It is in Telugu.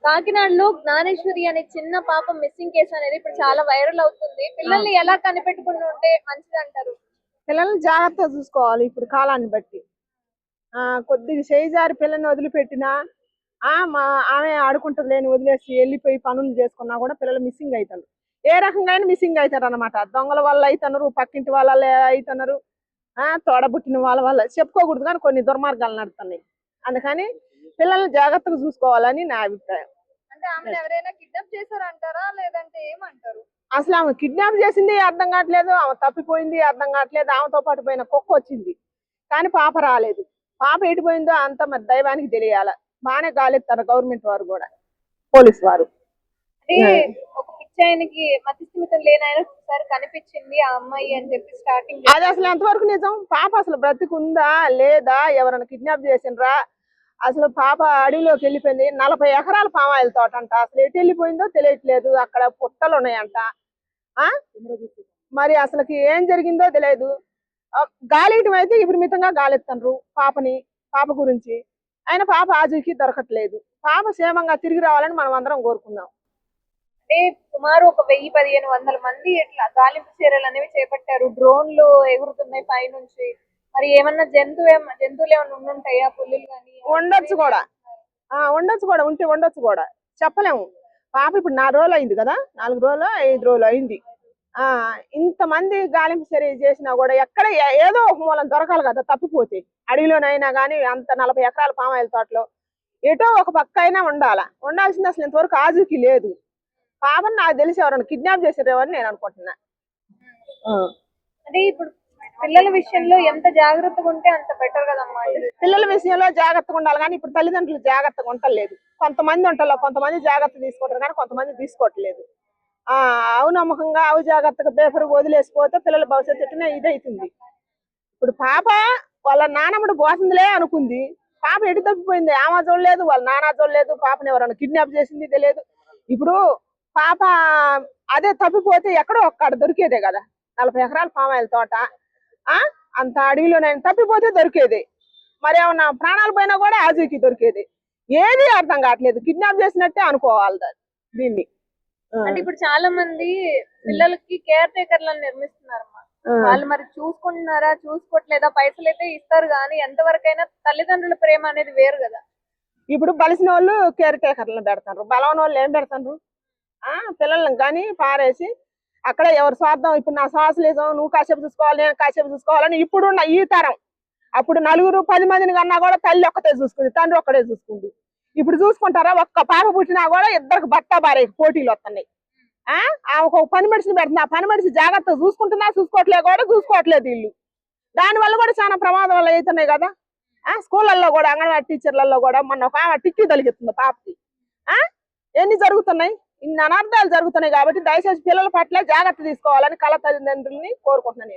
కాకినాడలో జ్ఞానేశ్వరి అనే చిన్న పాప మిస్సింగ్ కేసు అనేది ఇప్పుడు చాలా వైరల్ అవుతుంది. పిల్లల్ని ఎలా కనిపెట్టుకుని ఉంటే మంచిది అంటారు? పిల్లల్ని జాగ్రత్తగా చూసుకోవాలి ఇప్పుడు కాలాన్ని బట్టి. కొద్దిగా చేయి జారి పిల్లల్ని వదిలిపెట్టినా ఆమె ఆడుకుంటది లేని వదిలేసి వెళ్ళిపోయి పనులు చేసుకున్నా కూడా పిల్లలు మిస్సింగ్ అవుతారు. ఏ రకంగా మిస్సింగ్ అవుతారు అనమాట. దొంగల వల్ల అవుతున్నారు, పక్కింటి వాళ్ళ అవుతున్నారు, తోడబుట్టిన వాళ్ళ వల్ల చెప్పుకోకూడదు కానీ కొన్ని దుర్మార్గాలు నడుతున్నాయి. అందుకని పిల్లల్ని జాగ్రత్తగా చూసుకోవాలని నా అభిప్రాయం. అంటే ఆమెను ఎవరైనా కిడ్నాప్ చేశారంటారా లేదంటే ఏమంటారు? అసలు ఆమె కిడ్నాప్ చేసింది అర్థం కావట్లేదు, ఆమె తప్పిపోయింది అర్థం కావట్లేదు. ఆమెతో పాటు పోయిన కుక్క వచ్చింది కానీ పాప రాలేదు. పాప ఎటుపోయిందో అంత మరి దైవానికి తెలియాల. బాగానే గాలిస్తారు గవర్నమెంట్ వారు కూడా, పోలీసు వారు. అంటే ఒక పిచ్చాయనకి మతిస్థిమితం లేని ఆయన ఒకసారి కనిపించింది ఆ అమ్మాయి అని చెప్పి స్టార్టింగ్. అది అసలు ఎంతవరకు నిజం? పాప అసలు బ్రతికుందా లేదా, ఎవరైనా కిడ్నాప్ చేసిండ్రా? అసలు పాప అడవిలోకి వెళ్ళిపోయింది. 40 ఎకరాల పామాయిల తోట అంట. అసలు ఎటు వెళ్ళిపోయిందో తెలియట్లేదు. అక్కడ పుట్టలు ఉన్నాయంట. మరి అసలుకి ఏం జరిగిందో తెలియదు. గాలియటం అయితే విపరీతంగా గాలెత్తండ్రు పాప గురించి. ఆయన పాప ఆజుకి దొరకట్లేదు. పాప క్షేమంగా తిరిగి రావాలని మనం అందరం కోరుకుందాం. అంటే సుమారు ఒక 1000-1500 మంది ఇట్లా గాలింపు చర్యలు అనేవి చేపట్టారు. డ్రోన్లు ఎగురుతున్నాయి పైనుంచి. మరి ఏమన్నా జంతువులు ఏమన్నా ఉండుంటాయా? పుల్లులు కానీ ఉండొచ్చు కూడా, ఉండొచ్చు కూడా చెప్పలేము. పాప ఇప్పుడు 4 రోజులు అయింది కదా, 4 రోజులు 5 రోజులు అయింది. ఇంతమంది గాలింపు చర్య చేసినా కూడా ఎక్కడ ఏదో ఒక మూలం దొరకాలి కదా. తప్పిపోతే అడవిలోనైనా కానీ అంత 40 ఎకరాల పామాయిల తోటలో ఎటో ఒక పక్క అయినా ఉండాల్సింది. అసలు ఇంతవరకు ఆజుకి లేదు. పాపని నాకు తెలిసి ఎవరైనా కిడ్నాప్ చేసేవారని నేను అనుకుంటున్నా. అంటే ఇప్పుడు పిల్లల విషయంలో ఎంత జాగ్రత్తగా ఉంటే అంత బెటర్ కదమ్మా. పిల్లల విషయంలో జాగ్రత్తగా ఉండాలి కానీ ఇప్పుడు తల్లిదండ్రులు జాగ్రత్తగా ఉండలేదు. కొంతమంది కొంతమంది జాగ్రత్త తీసుకుంటారు కానీ కొంతమంది తీసుకోవట్లేదు. నమ్మకంగా జాగ్రత్తగా పేపర్ వదిలేసిపోతే పిల్లల భవిష్యత్తు ఇదైతుంది. ఇప్పుడు పాప వాళ్ళ నానమ్మడు పోతుందిలే అనుకుంది. పాప ఎటు తప్పిపోయింది? ఆమె చూడలేదు, వాళ్ళ నాన్న చూడలేదు. పాపని ఎవరైనా కిడ్నాప్ చేసింది తెలియదు. ఇప్పుడు పాప అదే తప్పిపోతే ఎక్కడో ఒక్కడ దొరికేదే కదా. 40 ఎకరాల పామాయిల తోట, అంత అడవిలోనైనా తప్పిపోతే దొరికేది. మరి ఏమన్నా ప్రాణాలు పోయినా కూడా ఆజీకి దొరికేది. ఏది అర్థం కావట్లేదు. కిడ్నాప్ చేసినట్టే అనుకోవాలి దీన్ని. అంటే ఇప్పుడు చాలా మంది పిల్లలకి కేర్ టేకర్లను నిర్మిస్తున్నారమ్మా. వాళ్ళు మరి చూసుకుంటున్నారా చూసుకోవట్లేదా? పైసలు అయితే ఇస్తారు కానీ ఎంతవరకైనా తల్లిదండ్రుల ప్రేమ అనేది వేరు కదా. ఇప్పుడు బలిసిన వాళ్ళు కేర్ టేకర్లను పెడతారు, బలవన వాళ్ళు ఏం పెడతారు? పిల్లలను కానీ పారేసి అక్కడ ఎవరు స్వార్థం. ఇప్పుడు నా శ్వాసలేసం, నువ్వు కాసేపు చూసుకోవాలి, నేను కాసేపు చూసుకోవాలని ఇప్పుడున్న ఈ తరం. అప్పుడు 4-10 మందిని కన్నా కూడా తల్లి ఒక్కటే చూసుకుంది, తండ్రి ఒక్కడే చూసుకుంది. ఇప్పుడు చూసుకుంటారా? ఒక్క పాప పుట్టినా కూడా ఇద్దరికి భర్త భార్య పోటీలు వస్తున్నాయి. ఒక పని మనిషిని పెడుతుంది. ఆ పని మనిషి జాగ్రత్తగా చూసుకుంటున్నా చూసుకోవట్లేదు వీళ్ళు. దానివల్ల కూడా చాలా ప్రమాదం వల్ల అవుతున్నాయి కదా. స్కూళ్ళల్లో కూడా, అంగన్వాడీ టీచర్లలో కూడా మొన్న ఒక టిక్కీ తలిగిస్తుంది పాపకి. ఎన్ని జరుగుతున్నాయి, ఇన్ని అనర్థాలు జరుగుతున్నాయి. కాబట్టి దయచేసి పిల్లల పట్ల జాగ్రత్త తీసుకోవాలని కళ తల్లిదండ్రుల్ని కోరుకుంటున్నాను నేను.